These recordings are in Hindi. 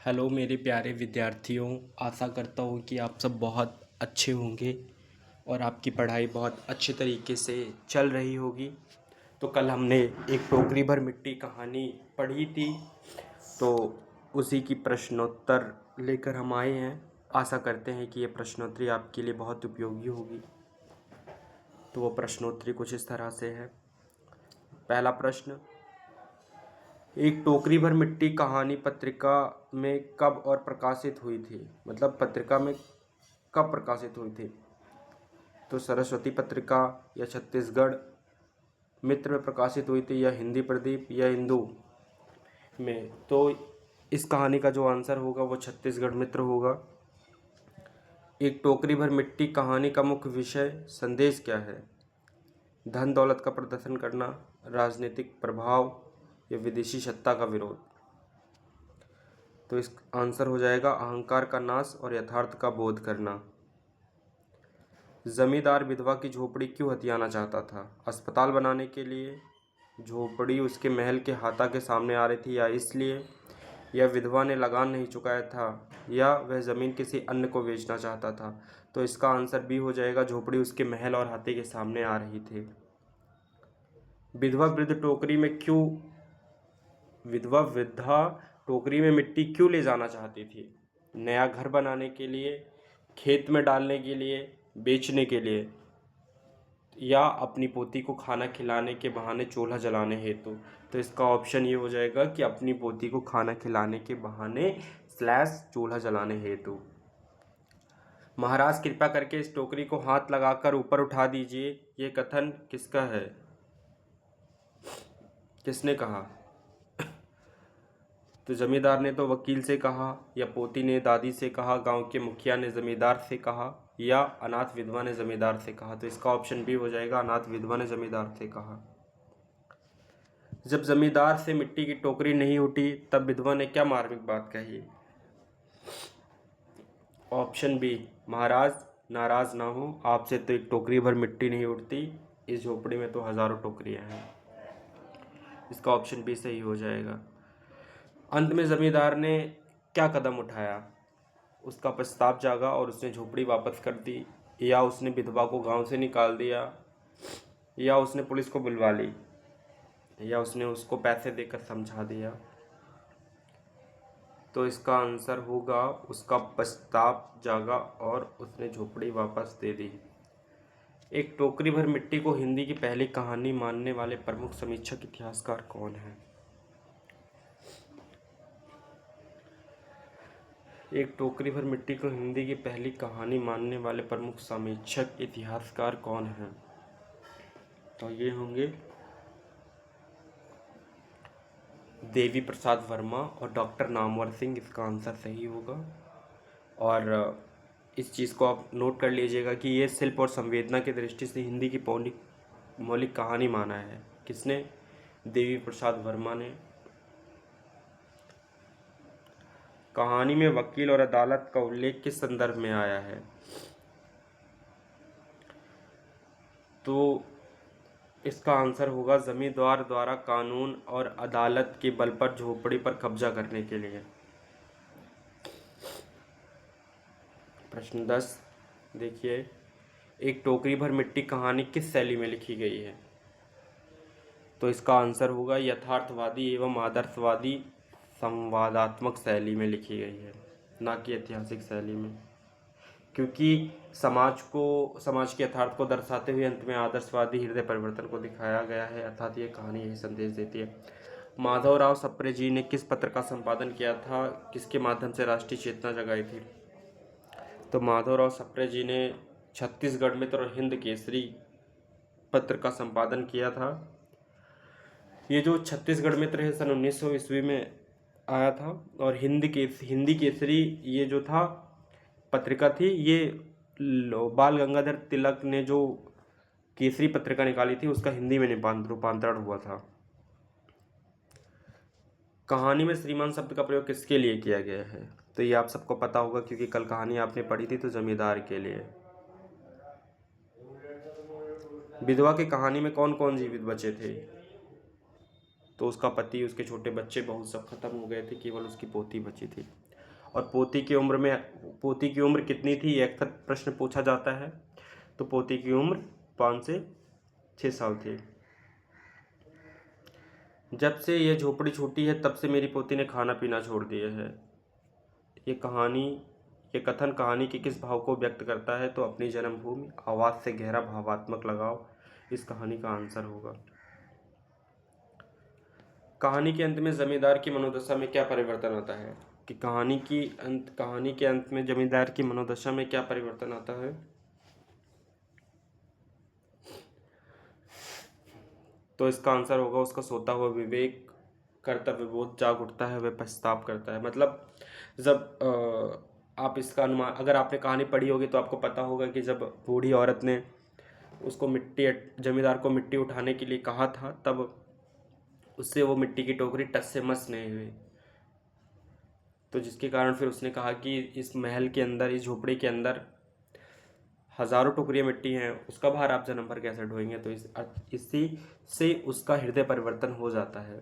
हेलो मेरे प्यारे विद्यार्थियों। आशा करता हूँ कि आप सब बहुत अच्छे होंगे और आपकी पढ़ाई बहुत अच्छे तरीके से चल रही होगी। तो कल हमने एक टोकरी भर मिट्टी कहानी पढ़ी थी, तो उसी की प्रश्नोत्तर लेकर हम आए हैं। आशा करते हैं कि ये प्रश्नोत्तरी आपके लिए बहुत उपयोगी होगी। तो वो प्रश्नोत्तरी कुछ इस तरह से है। पहला प्रश्न, एक टोकरी भर मिट्टी कहानी पत्रिका में कब और प्रकाशित हुई थी? मतलब पत्रिका में कब प्रकाशित हुई थी? तो सरस्वती पत्रिका या छत्तीसगढ़ मित्र में प्रकाशित हुई थी, या हिंदी प्रदीप या हिंदू में? तो इस कहानी का जो आंसर होगा वो छत्तीसगढ़ मित्र होगा। एक टोकरी भर मिट्टी कहानी का मुख्य विषय संदेश क्या है? धन दौलत का प्रदर्शन करना, राजनीतिक प्रभाव या विदेशी सत्ता का विरोध? तो इस आंसर हो जाएगा अहंकार का नाश और यथार्थ का बोध करना। जमींदार विधवा की झोपड़ी क्यों हथियाना चाहता था? अस्पताल बनाने के लिए, झोपड़ी उसके महल के हाथा के सामने आ रही थी, या इसलिए, या विधवा ने लगान नहीं चुकाया था, या वह ज़मीन किसी अन्य को बेचना चाहता था? तो इसका आंसर बी हो जाएगा, झोपड़ी उसके महल और हाथे के सामने आ रही थी। विधवा टोकरी में मिट्टी क्यों ले जाना चाहती थी? नया घर बनाने के लिए, खेत में डालने के लिए, बेचने के लिए, या अपनी पोती को खाना खिलाने के बहाने चूल्हा जलाने हेतु? तो इसका ऑप्शन ये हो जाएगा कि अपनी पोती को खाना खिलाने के बहाने स्लैश चूल्हा जलाने हेतु। महाराज कृपया करके इस टोकरी को हाथ लगाकर ऊपर उठा दीजिए, ये कथन किसका है? किसने कहा? तो जमींदार ने तो वकील से कहा, या पोती ने दादी से कहा, गांव के मुखिया ने जमींदार से कहा, या अनाथ विधवा ने जमींदार से कहा? तो इसका ऑप्शन बी हो जाएगा, अनाथ विधवा ने जमींदार से कहा। जब जमींदार से मिट्टी की टोकरी नहीं उठी तब विधवा ने क्या मार्मिक बात कही? ऑप्शन बी, महाराज नाराज ना हो, आपसे तो एक टोकरी भर मिट्टी नहीं उठती, इस झोपड़ी में तो हजारों टोकरियां हैं। इसका ऑप्शन बी सही हो जाएगा। अंत में जमींदार ने क्या कदम उठाया? उसका पछतावा जागा और उसने झोपड़ी वापस कर दी, या उसने विधवा को गांव से निकाल दिया, या उसने पुलिस को बुलवा ली, या उसने उसको पैसे देकर समझा दिया? तो इसका आंसर होगा उसका पछतावा जागा और उसने झोपड़ी वापस दे दी। एक टोकरी भर मिट्टी को हिंदी की पहली कहानी मानने वाले प्रमुख समीक्षक इतिहासकार कौन हैं? एक टोकरी भर मिट्टी को हिंदी की पहली कहानी मानने वाले प्रमुख समीक्षक इतिहासकार कौन हैं? तो ये होंगे देवी प्रसाद वर्मा और डॉक्टर नामवर सिंह। इसका आंसर सही होगा। और इस चीज़ को आप नोट कर लीजिएगा कि ये शिल्प और संवेदना की दृष्टि से हिंदी की मौलिक कहानी माना है। किसने? देवी प्रसाद वर्मा ने। कहानी में वकील और अदालत का उल्लेख किस संदर्भ में आया है? तो इसका आंसर होगा जमींदार द्वारा कानून और अदालत के बल पर झोपड़ी पर कब्जा करने के लिए। प्रश्न 10 देखिए, एक टोकरी भर मिट्टी कहानी किस शैली में लिखी गई है? तो इसका आंसर होगा यथार्थवादी एवं आदर्शवादी संवादात्मक शैली में लिखी गई है, ना कि ऐतिहासिक शैली में। क्योंकि समाज के यथार्थ को दर्शाते हुए अंत में आदर्शवादी हृदय परिवर्तन को दिखाया गया है, अर्थात ये कहानी यही संदेश देती है। माधवराव सप्रे जी ने किस पत्र का संपादन किया था? किसके माध्यम से राष्ट्रीय चेतना जगाई थी? तो माधवराव सप्रे जी ने छत्तीसगढ़ मित्र और हिंद केसरी पत्र का संपादन किया था। ये जो छत्तीसगढ़ मित्र है सन 1900 ईस्वी में आया था, और हिंदी केसरी ये जो था पत्रिका थी, ये बाल गंगाधर तिलक ने जो केसरी पत्रिका निकाली थी उसका हिंदी में रूपांतरण हुआ था। कहानी में श्रीमान शब्द का प्रयोग किसके लिए किया गया है? तो ये आप सबको पता होगा क्योंकि कल कहानी आपने पढ़ी थी, तो जमींदार के लिए। विधवा की कहानी में कौन कौन जीवित बचे थे? तो उसका पति, उसके छोटे बच्चे बहुत सब खत्म हो गए थे, केवल उसकी पोती बची थी। और पोती की उम्र कितनी थी, ये अक्सर प्रश्न पूछा जाता है। तो पोती की उम्र 5 से 6 साल थी। जब से यह झोपड़ी छूटी है तब से मेरी पोती ने खाना पीना छोड़ दिया है। ये कथन कहानी के किस भाव को व्यक्त करता है? तो अपनी जन्मभूमि, आवाज़ से गहरा भावात्मक लगाव इस कहानी का आंसर होगा। कहानी के अंत में जमींदार की मनोदशा में क्या परिवर्तन आता है? कि कहानी के अंत में जमींदार की मनोदशा में क्या परिवर्तन आता है? तो इसका आंसर होगा उसका सोता हुआ विवेक, कर्तव्यबोध जाग उठता है, वह पछतावा करता है। मतलब जब आप इसका अनुमान, अगर आपने कहानी पढ़ी होगी तो आपको पता होगा कि जब बूढ़ी औरत ने उसको जमींदार को मिट्टी उठाने के लिए कहा था, तब उससे वो मिट्टी की टोकरी टस से मस नहीं हुई। तो जिसके कारण फिर उसने कहा कि इस महल के अंदर, इस झोपड़ी के अंदर हजारों टोकरियां मिट्टी हैं, उसका भार आप जन्म भर कैसे ढोएंगे? तो इसी से उसका हृदय परिवर्तन हो जाता है।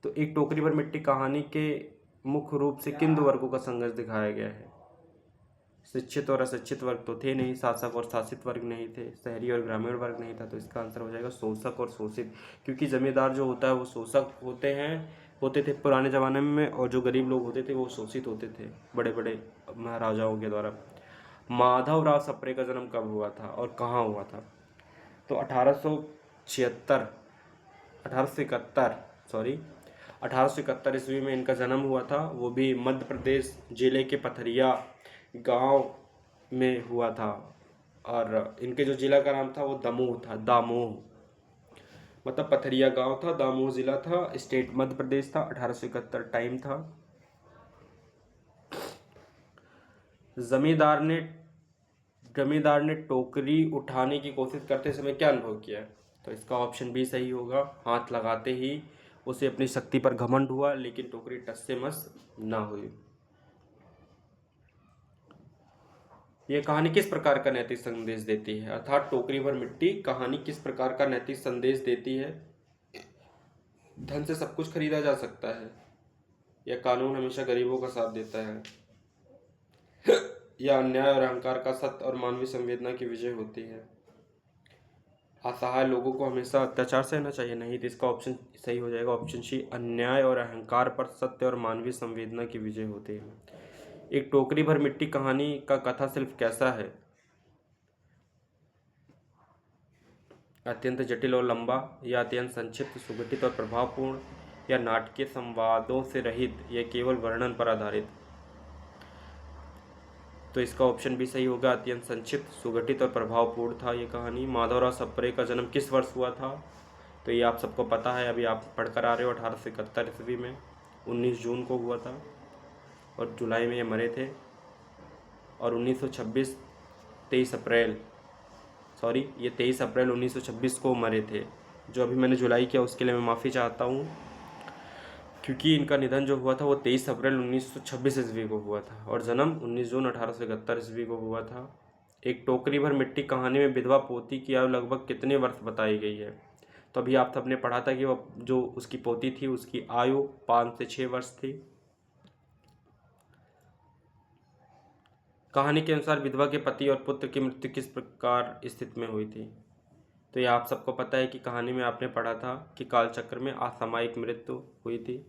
तो एक टोकरी भर मिट्टी कहानी के मुख्य रूप से किन दो वर्गों का संघर्ष दिखाया गया है? शिक्षित और अशिक्षित वर्ग तो थे नहीं, शासक और शासित वर्ग नहीं थे, शहरी और ग्रामीण वर्ग नहीं था। तो इसका आंसर हो जाएगा शोषक और शोषित, क्योंकि जमींदार जो होता है वो शोषक होते थे पुराने ज़माने में, और जो गरीब लोग होते थे वो शोषित होते थे बड़े बड़े महाराजाओं के द्वारा। माधवराव सप्रे का जन्म कब हुआ था और कहाँ हुआ था? तो 1871 ईस्वी में इनका जन्म हुआ था। वो भी मध्य प्रदेश जिले के पथरिया गांव में हुआ था, और इनके जो जिला का नाम था वो दमोह था। दामोह मतलब पथरिया गांव था, दामोह जिला था, स्टेट मध्य प्रदेश था। 1871 टाइम था। जमींदार ने टोकरी उठाने की कोशिश करते समय क्या अनुभव किया? तो इसका ऑप्शन बी सही होगा। हाथ लगाते ही उसे अपनी शक्ति पर घमंड हुआ, लेकिन टोकरी टस से मस ना हुई। यह कहानी किस प्रकार का नैतिक संदेश देती है? अर्थात टोकरी भर मिट्टी कहानी किस प्रकार का नैतिक संदेश देती है? धन से सब कुछ खरीदा जा सकता है, या कानून हमेशा गरीबों का साथ देता है, या अन्याय और अहंकार का सत्य और मानवीय संवेदना की विजय होती है? असहाय लोगों को हमेशा अत्याचार सहना चाहिए? नहीं, तो इसका ऑप्शन सही हो जाएगा ऑप्शन सी, अन्याय और अहंकार पर सत्य और मानवीय संवेदना की विजय होती है। एक टोकरी भर मिट्टी कहानी का कथा शिल्प कैसा है? अत्यंत जटिल और लंबा, या अत्यंत संक्षिप्त, सुगठित और प्रभावपूर्ण, या नाटकीय संवादों से रहित, या केवल वर्णन पर आधारित? तो इसका ऑप्शन भी सही होगा, अत्यंत संक्षिप्त, सुगठित और प्रभावपूर्ण था ये कहानी। माधवराव सप्रे का जन्म किस वर्ष हुआ था? तो ये आप सबको पता है, अभी आप पढ़कर आ रहे हो। 1871 ईस्वी में 19 जून को हुआ था, और जुलाई में ये मरे थे। और 1926 23 अप्रैल 1926 को मरे थे। जो अभी मैंने जुलाई किया उसके लिए मैं माफ़ी चाहता हूँ, क्योंकि इनका निधन जो हुआ था वो 23 अप्रैल 1926 ईस्वी को हुआ था, और जन्म 19 जून 1871 ईस्वी को हुआ था। एक टोकरी भर मिट्टी कहानी में विधवा पोती की आयु लगभग कितने वर्ष बताई गई है? तो अभी आप सबने पढ़ा था कि वो जो उसकी पोती थी उसकी आयु 5 से 6 वर्ष थी। कहानी के अनुसार विधवा के पति और पुत्र की मृत्यु किस प्रकार स्थिति में हुई थी? तो ये आप सबको पता है कि कहानी में आपने पढ़ा था कि कालचक्र में असामयिक मृत्यु हुई थी।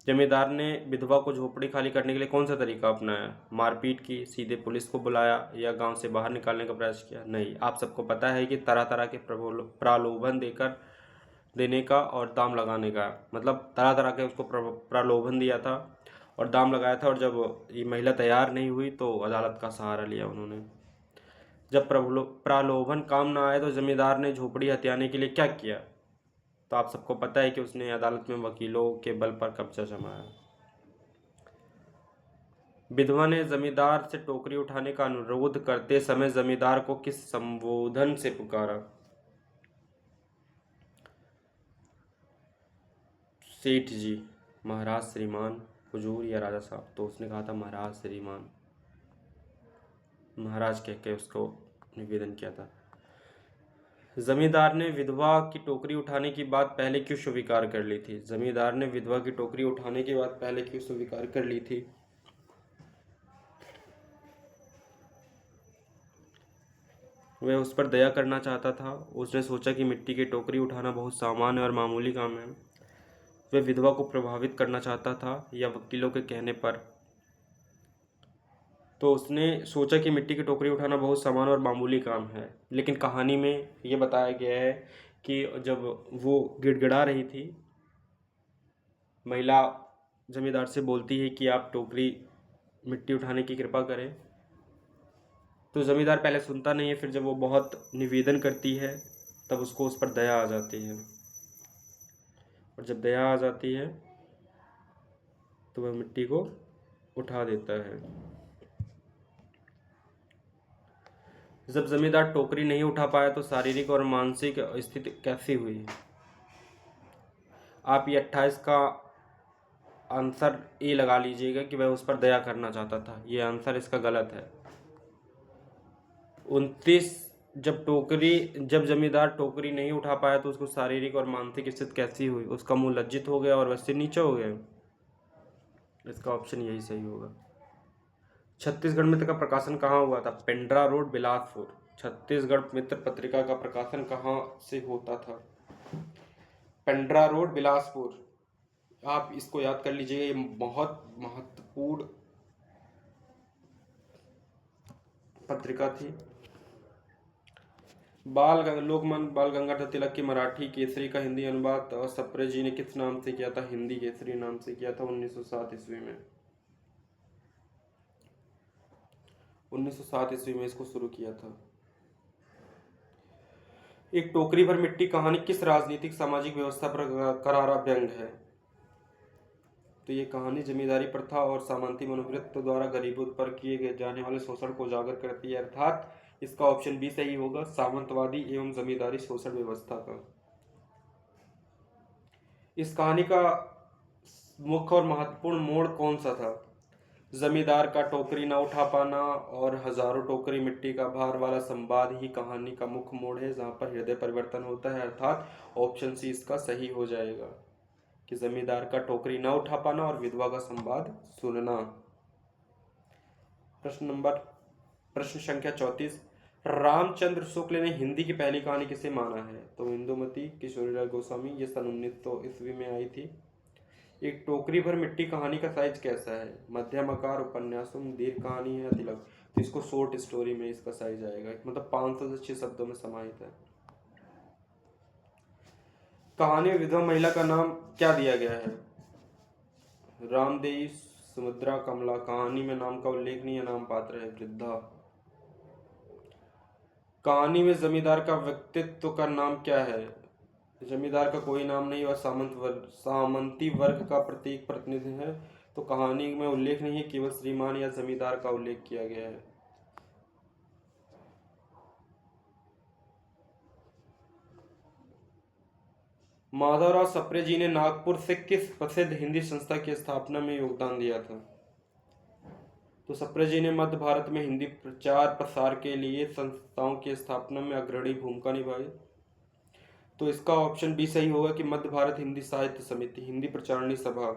जमींदार ने विधवा को झोपड़ी खाली करने के लिए कौन सा तरीका अपनाया? मारपीट की, सीधे पुलिस को बुलाया, या गांव से बाहर निकालने का प्रयास किया? नहीं, आप सबको पता है कि तरह तरह के प्रलोभन देने का और दाम लगाने का, मतलब तरह तरह के उसको प्रलोभन दिया था और दाम लगाया था। और जब ये महिला तैयार नहीं हुई तो अदालत का सहारा लिया उन्होंने। जब प्रलोभन काम ना आए तो जमींदार ने झोपड़ी हथियाने के लिए क्या किया? तो आप सबको पता है कि उसने अदालत में वकीलों के बल पर कब्जा जमाया। विधवा ने जमींदार से टोकरी उठाने का अनुरोध करते समय जमींदार को किस संबोधन से पुकारा? सेठ जी, महाराज श्रीमान, हुजूर, या राजा साहब? तो उसने कहा था महाराज श्रीमान, महाराज कह के उसको निवेदन किया था। जमींदार ने विधवा की टोकरी उठाने की बात पहले क्यों स्वीकार कर ली थी? जमींदार ने विधवा की टोकरी उठाने की बात पहले क्यों स्वीकार कर ली थी? वह उस पर दया करना चाहता था। उसने सोचा कि मिट्टी की टोकरी उठाना बहुत सामान्य और मामूली काम है। वह विधवा को प्रभावित करना चाहता था या वकीलों के कहने पर। तो उसने सोचा कि मिट्टी की टोकरी उठाना बहुत सामान्य और मामूली काम है, लेकिन कहानी में ये बताया गया है कि जब वो गिड़गिड़ा रही थी, महिला जमींदार से बोलती है कि आप टोकरी मिट्टी उठाने की कृपा करें, तो जमींदार पहले सुनता नहीं है। फिर जब वो बहुत निवेदन करती है तब उसको उस पर दया आ जाती है, और जब दया आ जाती है तो वह मिट्टी को उठा देता है। जब जमींदार टोकरी नहीं उठा पाया तो शारीरिक और मानसिक स्थिति कैसी हुई? आप ये 28 का आंसर ए लगा लीजिएगा कि वह उस पर दया करना चाहता था। ये आंसर इसका गलत है। 29, जब जमींदार टोकरी नहीं उठा पाया तो उसको शारीरिक और मानसिक स्थिति कैसी हुई? उसका मुंह लज्जित हो गया और वह सिर नीचे हो गया। इसका ऑप्शन यही सही होगा। छत्तीसगढ़ मित्र का प्रकाशन कहाँ हुआ था? पेंड्रा रोड, बिलासपुर। छत्तीसगढ़ मित्र पत्रिका का प्रकाशन कहाँ से होता था? पेंड्रा रोड, बिलासपुर। आप इसको याद कर लीजिए, ये बहुत महत्वपूर्ण पत्रिका थी। लोकमान्य बाल गंगाधर तिलक की मराठी केसरी का हिंदी अनुवाद सप्रे जी ने किस नाम से किया था? हिंदी केसरी नाम से किया था 1907 ईस्वी में। 1907 ईस्वी में इसको शुरू किया था। एक टोकरी भर मिट्टी कहानी किस राजनीतिक सामाजिक व्यवस्था पर करारा व्यंग है? तो ये कहानी जमींदारी प्रथा और सामंती मनोवृत्ति द्वारा गरीबों पर किए जाने वाले शोषण को उजागर करती है, अर्थात इसका ऑप्शन बी सही होगा, सामंतवादी एवं जमींदारी शोषण व्यवस्था का। इस कहानी का मुख्य और महत्वपूर्ण मोड़ कौन सा था? जमींदार का टोकरी न उठा पाना और हजारों टोकरी मिट्टी का भार वाला संवाद ही कहानी का मुख्य मोड़ है, जहां पर हृदय परिवर्तन होता है, अर्थात ऑप्शन सी इसका सही हो जाएगा कि जमींदार का टोकरी न उठा पाना और विधवा का संवाद सुनना। प्रश्न संख्या 34, रामचंद्र शुक्ल ने हिंदी की पहली कहानी किसे माना है? तो इंदुमती किशोरीलाल गोस्वामी, ये सन 1900 ईस्वी में आई थी। एक टोकरी भर मिट्टी कहानी का साइज कैसा है? मध्यम आकार, उपन्यासम, दीर्घ कहानी है, तिलक? तो इसको शॉर्ट स्टोरी में इसका साइज आएगा, मतलब 500 से 6 शब्दों में समाहित है। कहानी में विधवा महिला का नाम क्या दिया गया है? रामदेई, सुमित्रा, कमला। कहानी में नाम का उल्लेखनीय नाम पात्र है वृद्धा। कहानी में जमींदार का व्यक्तित्व का नाम क्या है? जमींदार का कोई नाम नहीं और सामंती वर्ग का प्रतीक प्रतिनिधि है। तो कहानी में उल्लेख नहीं है, केवल श्रीमान या जमींदार का उल्लेख किया गया है। माधवराव सप्रे जी ने नागपुर से किस प्रसिद्ध हिंदी संस्था की स्थापना में योगदान दिया था? तो सप्रे जी ने मध्य भारत में हिंदी प्रचार प्रसार के लिए संस्थाओं की स्थापना में अग्रणी भूमिका निभाई। तो इसका ऑप्शन बी सही होगा कि मध्य भारत हिंदी साहित्य समिति, हिंदी प्रचारणी सभा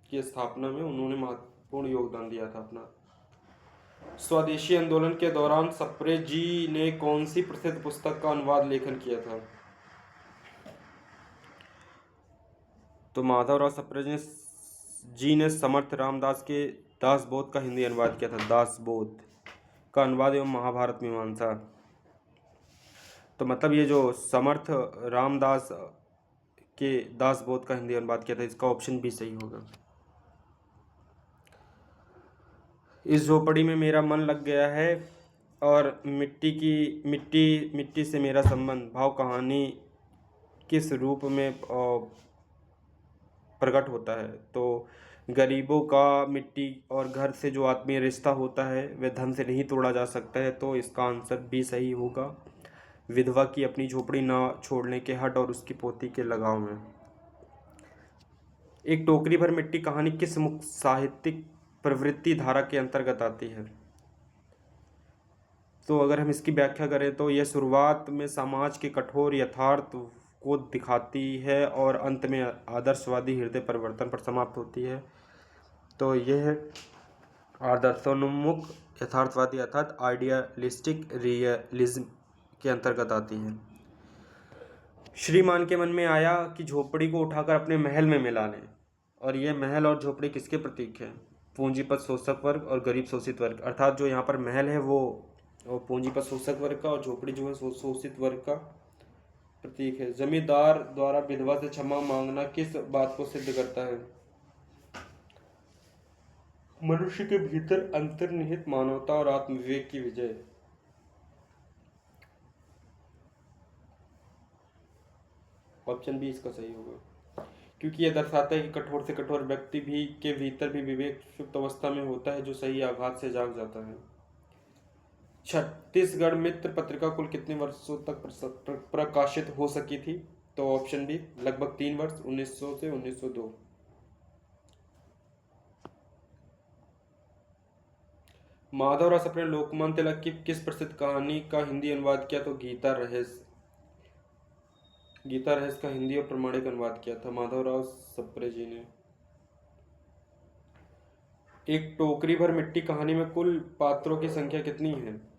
की स्थापना में उन्होंने महत्वपूर्ण योगदान दिया था अपना। स्वदेशी आंदोलन के दौरान सप्रे जी ने कौन सी प्रसिद्ध पुस्तक का अनुवाद लेखन किया था? तो माधवराव सप्रे जी ने समर्थ रामदास के दासबोध का हिंदी अनुवाद किया था। दासबोध का अनुवाद एवं महाभारत मीमांसा। तो मतलब ये जो समर्थ रामदास के दासबोध का हिंदी अनुवाद किया था, इसका ऑप्शन भी सही होगा। इस झोपड़ी में मेरा मन लग गया है और मिट्टी से मेरा संबंध भाव कहानी किस रूप में प्रकट होता है? तो गरीबों का मिट्टी और घर से जो आत्मीय रिश्ता होता है वह धन से नहीं तोड़ा जा सकता है, तो इसका आंसर भी सही होगा, विधवा की अपनी झोपड़ी ना छोड़ने के हट और उसकी पोती के लगाव में। एक टोकरी भर मिट्टी कहानी किस मुख्य साहित्यिक प्रवृत्ति धारा के अंतर्गत आती है? तो अगर हम इसकी व्याख्या करें तो यह शुरुआत में समाज के कठोर यथार्थ को दिखाती है और अंत में आदर्शवादी हृदय परिवर्तन पर समाप्त होती है। तो यह आदर्शोन्मुख यथार्थवादी अर्थात आइडियलिस्टिक रियलिज्म के अंतर्गत आती है। श्रीमान के मन में आया कि झोपड़ी को उठाकर अपने महल में मिला लें, और यह महल और झोपड़ी किसके प्रतीक है? पूंजीपत शोषक वर्ग और गरीब शोषित वर्ग, अर्थात जो यहाँ पर महल है वो पूंजीपत शोषक वर्ग का और झोपड़ी जो है शोषित वर्ग का प्रतीक है। जमींदार द्वारा विधवा से क्षमा मांगना किस बात को सिद्ध करता है? मनुष्य के भीतर अंतर्निहित मानवता और आत्मविवेक की विजय। ऑप्शन बी इसका सही होगा, क्योंकि यह दर्शाता है कि कठोर से कठोर व्यक्ति भी के भीतर भी विवेक सुप्त अवस्था में होता है, जो सही आघात से जाग जाता है। छत्तीसगढ़ मित्र पत्रिका कुल कितने वर्षों तक प्रकाशित हो सकी थी? तो ऑप्शन बी लगभग 3 वर्ष, 1900 से 1902। माधवराव सप्रे ने लोकमान्य तिलक की किस प्रसिद्ध कहानी का हिंदी अनुवाद किया? तो गीता रहस्य का हिंदी और प्रमाणिक अनुवाद किया था माधवराव सप्रे जी ने। एक टोकरी भर मिट्टी कहानी में कुल पात्रों की संख्या कितनी है?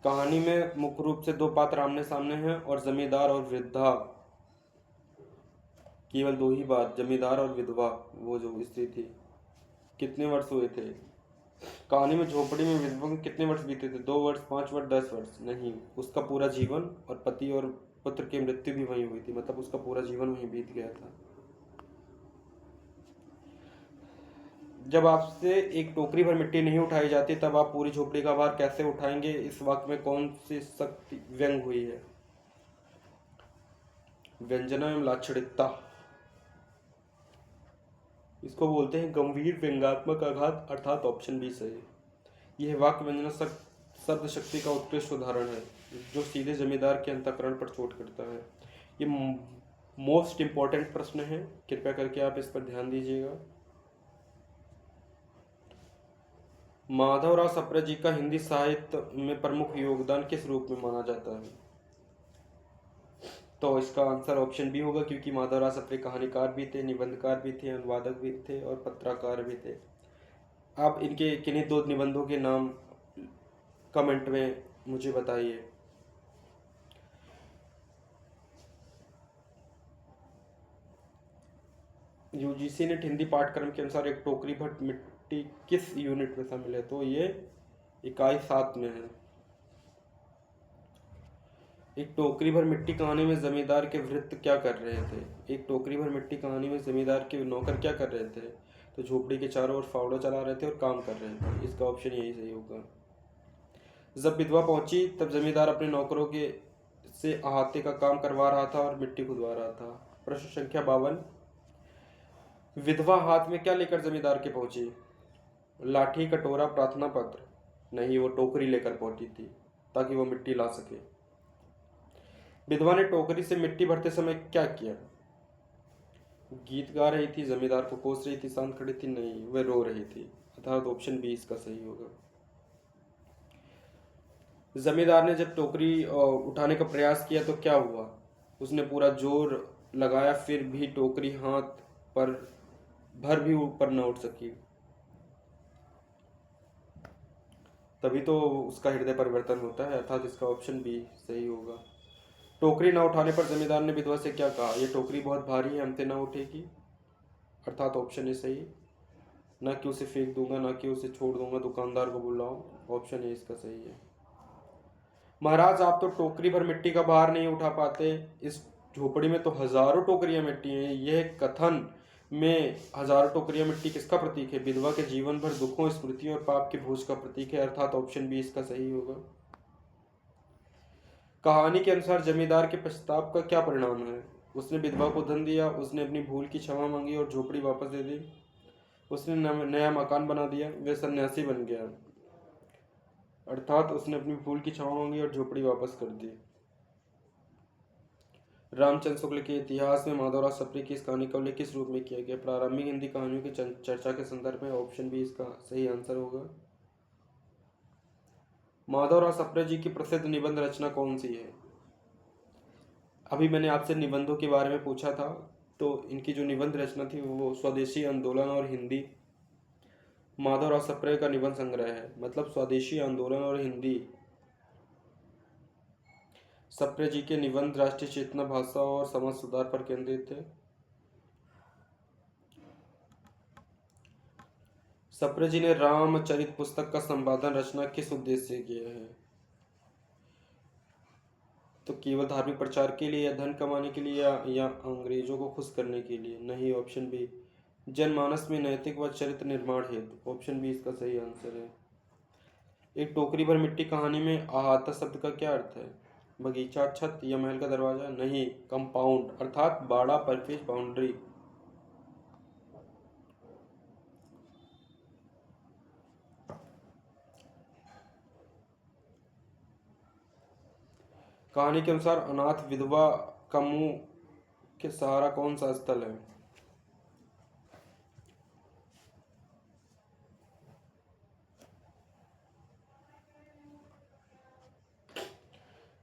कहानी में मुख्य रूप से 2 पात्र आमने सामने हैं और जमींदार और वृद्धा, केवल 2 ही बात, जमींदार और विधवा, वो जो स्त्री थी। कितने वर्ष हुए थे? कहानी में झोपड़ी में विधवा के कितने वर्ष बीते थे? 2 वर्ष, 5 वर्ष, 10 वर्ष? नहीं, उसका पूरा जीवन, और पति और पुत्र की मृत्यु भी वहीं हुई थी, मतलब उसका पूरा जीवन वहीं बीत गया था। जब आपसे एक टोकरी भर मिट्टी नहीं उठाई जाती तब आप पूरी झोपड़ी का भार कैसे उठाएंगे? इस वाक्य में कौन सी शक्ति व्यंग हुई है? व्यंजना एवं लाक्षणिकता। इसको बोलते हैं गंभीर व्यंग्यात्मक आघात, अर्थात ऑप्शन बी सही। यह वाक्य व्यंजना शब्द शक्ति का उत्कृष्ट उदाहरण है, जो सीधे जमींदार के अंतःकरण पर चोट करता है। ये मोस्ट इंपॉर्टेंट प्रश्न है, कृपया करके आप इस पर ध्यान दीजिएगा। माधवराव सप्रे जी का हिंदी साहित्य में प्रमुख योगदान किस रूप में माना जाता है? तो इसका आंसर ऑप्शन बी होगा, क्योंकि माधवराव सप्रे कहानीकार भी थे, निबंधकार भी थे, अनुवादक भी थे और पत्रकार भी थे। आप इनके किन्हीं 2 निबंधों के नाम कमेंट में मुझे बताइए। यूजीसी ने हिंदी पाठ्यक्रम के अनुसार एक टोकरी भर मिट्टी किस यूनिट में शामिल है? तो ये इकाई 7 में है। एक टोकरी भर मिट्टी कहानी में जमींदार के वृत्त क्या कर रहे थे? एक टोकरी भर मिट्टी कहानी में जमींदार के नौकर क्या कर रहे थे? तो झोपड़ी के चारों ओर फावड़ा चला रहे थे और काम कर रहे थे। इसका ऑप्शन यही सही होगा। जब विधवा पहुंची तब जमींदार अपने नौकरों के से अहाते का काम करवा रहा था और मिट्टी खुदवा रहा था। प्रश्न संख्या 52। विधवा हाथ में क्या लेकर जमींदार के पहुंची? लाठी, कटोरा, प्रार्थना पत्र? नहीं, वो टोकरी लेकर पहुंची थी ताकि वो मिट्टी ला सके। विधवा ने टोकरी से मिट्टी भरते समय क्या किया? गीत गा रही थी, जमींदार को कोस रही थी, शांत खड़ी थी? नहीं, वह रो रही थी, अर्थात ऑप्शन बी इसका सही होगा। जमींदार ने जब टोकरी उठाने का प्रयास किया तो क्या हुआ? उसने पूरा जोर लगाया, फिर भी टोकरी हाथ पर भर भी ऊपर न उठ सकी। तभी तो उसका हृदय परिवर्तन होता है, अर्थात इसका ऑप्शन बी सही होगा। टोकरी न उठाने पर जमींदार ने विधवा से क्या कहा? यह टोकरी बहुत भारी है, हमसे न उठेगी, अर्थात ऑप्शन ए सही। न कि उसे फेंक दूंगा, न कि उसे छोड़ दूंगा, दुकानदार को बुलाओ, ऑप्शन ए इसका सही है। महाराज, आप तो टोकरी भर मिट्टी का भार नहीं उठा पाते, इस झोपड़ी में तो हजारों टोकरियां मिट्टी हैं। यह कथन में हजारों टोकरियां मिट्टी किसका प्रतीक है? विधवा के जीवन भर दुखों, स्मृतियों और पाप के बोझ का प्रतीक है, अर्थात ऑप्शन बी इसका सही होगा। कहानी के अनुसार जमींदार के पश्चाताप का क्या परिणाम है? उसने विधवा को धन दिया, उसने अपनी भूल की क्षमा मांगी और झोपड़ी वापस दे दी, उसने नया मकान बना दिया, वह सन्यासी बन गया, अर्थात उसने अपनी भूल की क्षमा मांगी और झोपड़ी वापस कर दी। रामचंद्र शुक्ल के इतिहास में माधवराव सप्रे की इस कहानी का उल्लेख किस रूप में किया गया? प्रारंभिक हिंदी कहानियों की चर्चा के संदर्भ में, ऑप्शन बी इसका सही आंसर होगा। माधवराव सप्रे जी की प्रसिद्ध निबंध रचना कौन सी है? अभी मैंने आपसे निबंधों के बारे में पूछा था, तो इनकी जो निबंध रचना थी वो स्वदेशी आंदोलन और हिंदी। माधवराव सप्रे का निबंध संग्रह है, मतलब स्वदेशी आंदोलन और हिंदी। सप्रे जी के निबंध राष्ट्रीय चेतना, भाषा और समाज सुधार पर केंद्रित थे। सप्रे जी ने रामचरित पुस्तक का संपादन रचना किस उद्देश्य से किया है? तो केवल धार्मिक प्रचार के लिए, या धन कमाने के लिए, या अंग्रेजों को खुश करने के लिए? नहीं, ऑप्शन बी, जनमानस में नैतिक व चरित्र निर्माण हेतु। ऑप्शन बी इसका सही आंसर है। एक टोकरी भर मिट्टी कहानी में अहाता शब्द का क्या अर्थ है? बगीचा, छत या महल का दरवाजा? नहीं, कंपाउंड अर्थात बाड़ा, परफेस, बाउंड्री। कहानी के अनुसार अनाथ विधवा का मुंह के सहारा कौन सा स्थल है?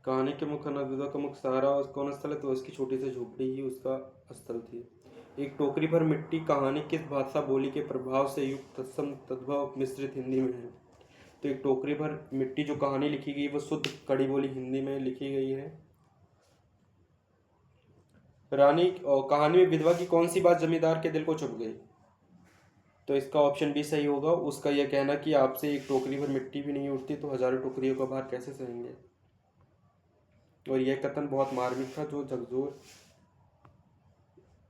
कहानी के मुख्य अनाथ विधवा का मुख्य सहारा और कौन स्थल है? तो इसकी छोटी सी झोपड़ी ही उसका स्थल थी। एक टोकरी भर मिट्टी कहानी किस भाषा बोली के प्रभाव से युक्त तत्सम तद्भव मिश्रित हिंदी में है? तो एक टोकरी भर मिट्टी जो कहानी लिखी गई वो शुद्ध कड़ी बोली हिंदी में लिखी गई है। रानी और कहानी में विधवा की कौन सी बात जमींदार के दिल को चुभ गई? तो इसका ऑप्शन बी सही होगा। उसका यह कहना कि आपसे एक टोकरी भर मिट्टी भी नहीं उठती तो हजारों टोकरियों का भार कैसे सहेंगे। और यह कथन बहुत मार्मिक था, जो झकझोर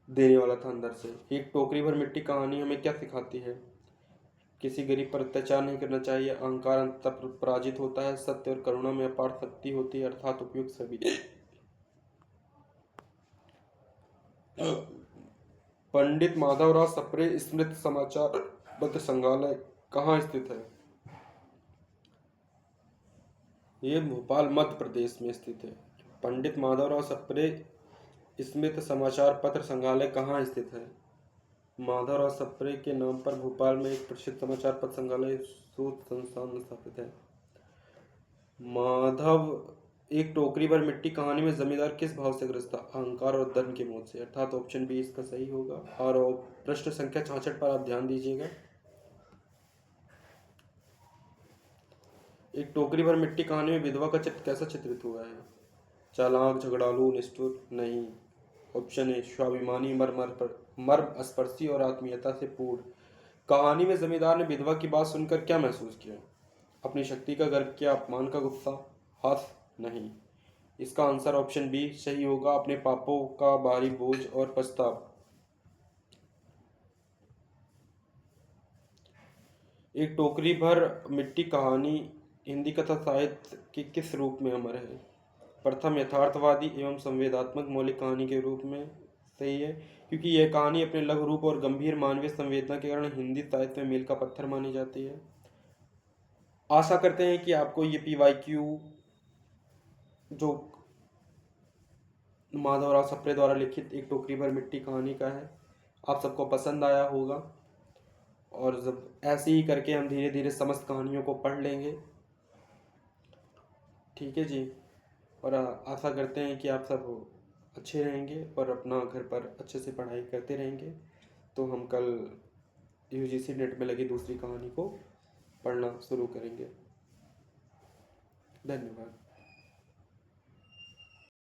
देने वाला था अंदर से। एक टोकरी भर मिट्टी कहानी हमें क्या सिखाती है? किसी गरीब पर अत्याचार नहीं करना चाहिए, अहंकार अंततः पराजित होता है, सत्य और करुणा में अपार शक्ति होती है, अर्थात उपयुक्त सभी। पंडित माधवराव सप्रे स्मृति समाचार पत्र संग्रहालय कहाँ स्थित है? ये भोपाल मध्य प्रदेश में स्थित है। पंडित माधवराव सप्रे स्मृति समाचार पत्र संग्रहालय कहाँ स्थित है? माधवराव सप्रे के नाम पर भोपाल में एक प्रसिद्ध समाचार पत्र संग्रहालय शोध संस्थान स्थापित है। माधव एक टोकरी भर मिट्टी कहानी में जमींदार किस भाव से ग्रस्त था? अहंकार और धन के मोह से, अर्थात ऑप्शन बी इसका सही होगा। और प्रश्न संख्या 66 पर आप ध्यान दीजिएगा। एक टोकरी भर मिट्टी कहानी में विधवा का चित्र कैसा चित्रित हुआ है? चालाक, झगड़ालू, निष्ठुर? नहीं, ऑप्शन ए स्वाभिमानी, मर्म स्पर्शी और आत्मीयता से पूर्ण। कहानी में जमींदार ने विधवा की बात सुनकर क्या महसूस किया? अपनी शक्ति का गर्व किया, अपमान का गुस्सा, हर्ष? नहीं, इसका आंसर ऑप्शन बी सही होगा, अपने पापों का भारी बोझ और पछतावा। एक टोकरी भर मिट्टी कहानी हिंदी कथा साहित्य के किस रूप में अमर है? प्रथम, यथार्थवादी एवं संवेदनात्मक मौलिक कहानी के रूप में सही है, क्योंकि यह कहानी अपने लघु रूप और गंभीर मानवीय संवेदना के कारण हिंदी साहित्य में मील का पत्थर मानी जाती है। आशा करते हैं कि आपको ये PYQ जो माधवराव सप्रे द्वारा लिखित एक टोकरी भर मिट्टी कहानी का है, आप सबको पसंद आया होगा। और जब ऐसे ही करके हम धीरे धीरे समस्त कहानियों को पढ़ लेंगे। ठीक है जी। और आशा करते हैं कि आप सब अच्छे रहेंगे और अपना घर पर अच्छे से पढ़ाई करते रहेंगे। तो हम कल UGC नेट में लगी दूसरी कहानी को पढ़ना शुरू करेंगे। धन्यवाद।